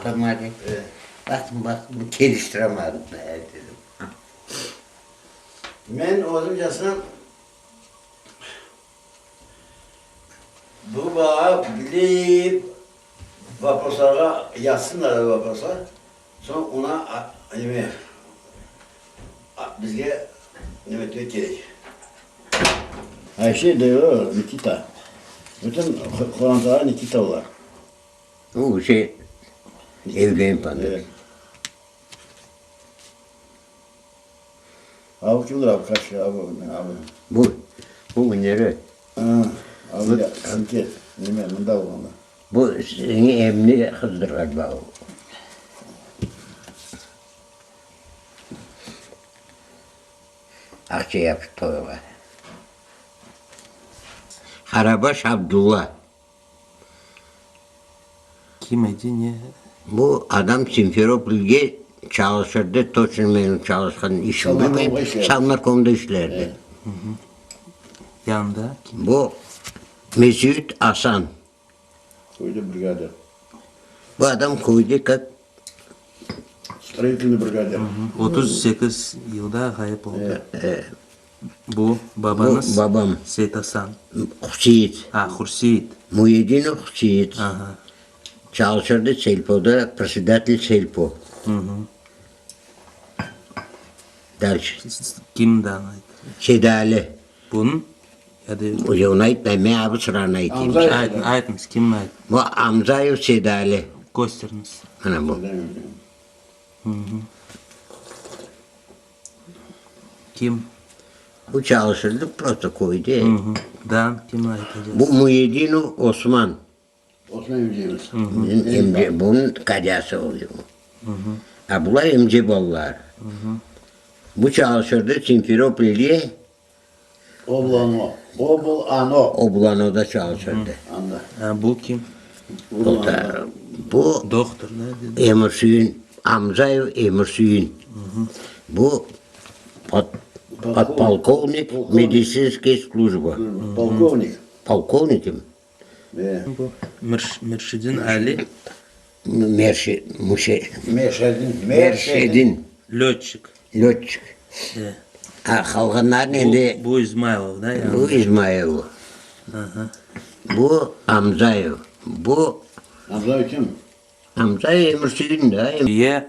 Tamam. Baktım geliştiremedim dedim. Ben ozumcasına bu bağa bilip vaposlara yatsınlar vaposa. Sonra ona bizge ne gerek. Her şey diyor Nikita. Bütün Kur'an'da Nikita var. O şey evliyim ben de. Evet. Abi kimdir abi kaç ya abi? Bu nere? Abi ya sanki bilmem da olmalı. Bu senin emni kızdır galiba o. Akçe yaptı toyga. Karabaş Abdullah. Kim edi ne? Bu adam Simferopol'ge çalışırdı. Toçun benim çalışkan işimde. Ben Salmarkom'da işlerdi. Yanında kim? Bu Mesut Hasan. Koydu brigader. Bu adam koydu kat. Stроительный brigader. 38 yılda kayıp oldu. Bu babanız? Bu babam. Seyit Hasan. Hüseyit. Hursit. Muhyiddin Hüseyit. Aha. Çalışırdı Selpo'da. Председатель Selpo. Дальше. Kimden? Sedale. Bunun? Ya da O ya ona aytmayayım. Ben abi sırana aytayım. Amza- aytmış. Kim ait? Bu Amzayev Sedale. Gösteriniz. Ana bu. Kim? Bu çalışırdı. Prosto koydu. Dan kim ait acaba? Bu Muhyiddin Osman. Osman Yüceğimiz. Bunun kacası oluyor. Abla emce bollar. Bu çalışırdı Simferopol'de. Oblano. Oblano. Oblano'da çalışırdı. Anda. Bu kim? O da, bu Doktor ne dedi? Emir Suyun, Amzayev Emir Suyun. Bu подполковник медицинской службы. Полковник. Полковником. Bu Mürşidin Ali. Merşedin. Lötçük. Lötçük. Kalganların endi Bu İsmailov da yani. bu İsmail. Bu Amzayev. Bu Amza kim? Amzayev Emir Suyun da. Ye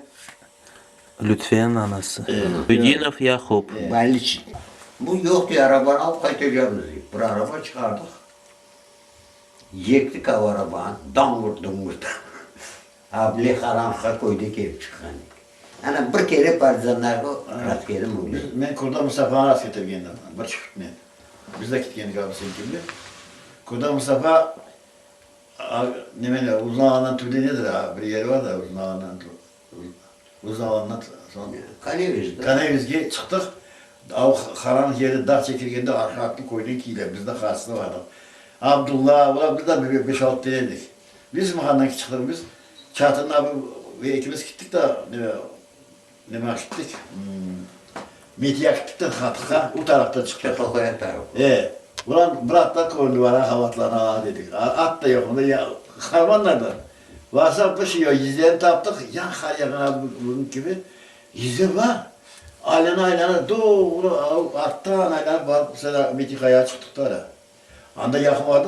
Lütfiye'nin anası. Hücinov Yakup. Baliç. Bu yok diye arabanı alıp kaçacağımız. Bir araba çıkardık. Yektik o arabanı. Dam vurdum. Abli karanlığa koyduk ev çıkan. Ana bir kere partizanlar o rast geldim oluyor. Ben Kurda Mustafa'na rast getirgendim. Bir çift ne? Biz de gitkendik abi senin gibi. Kurda Mustafa uzun alandan türde nedir abi? Bir yeri var da uzun alandan sonra. Kaleviz'de. Kanevizge çıktık. Av karanlık yerde dağ çekirgende arka atlı koydun kiyle. Biz de karşısında vardık. Abdullah, ulan biz de 5-6 denedik. Biz mahalledan çıktık biz. Çatının abi ve ikimiz gittik de ne gittik? Metiye gittik de Katık'a, o taraftan çıktık. Çapakoya tarafı. Ulan bıraktık koydulara havatlarına dedik. At da yok onda ya hayvanlardan. Varsa bir şey yok, yüzlerini taptık. Yan karyakına bunun gibi. Yüzler var. Aylana doğru attan aylana varıp mesela Metika'ya çıktık da. Anda yakın vardı.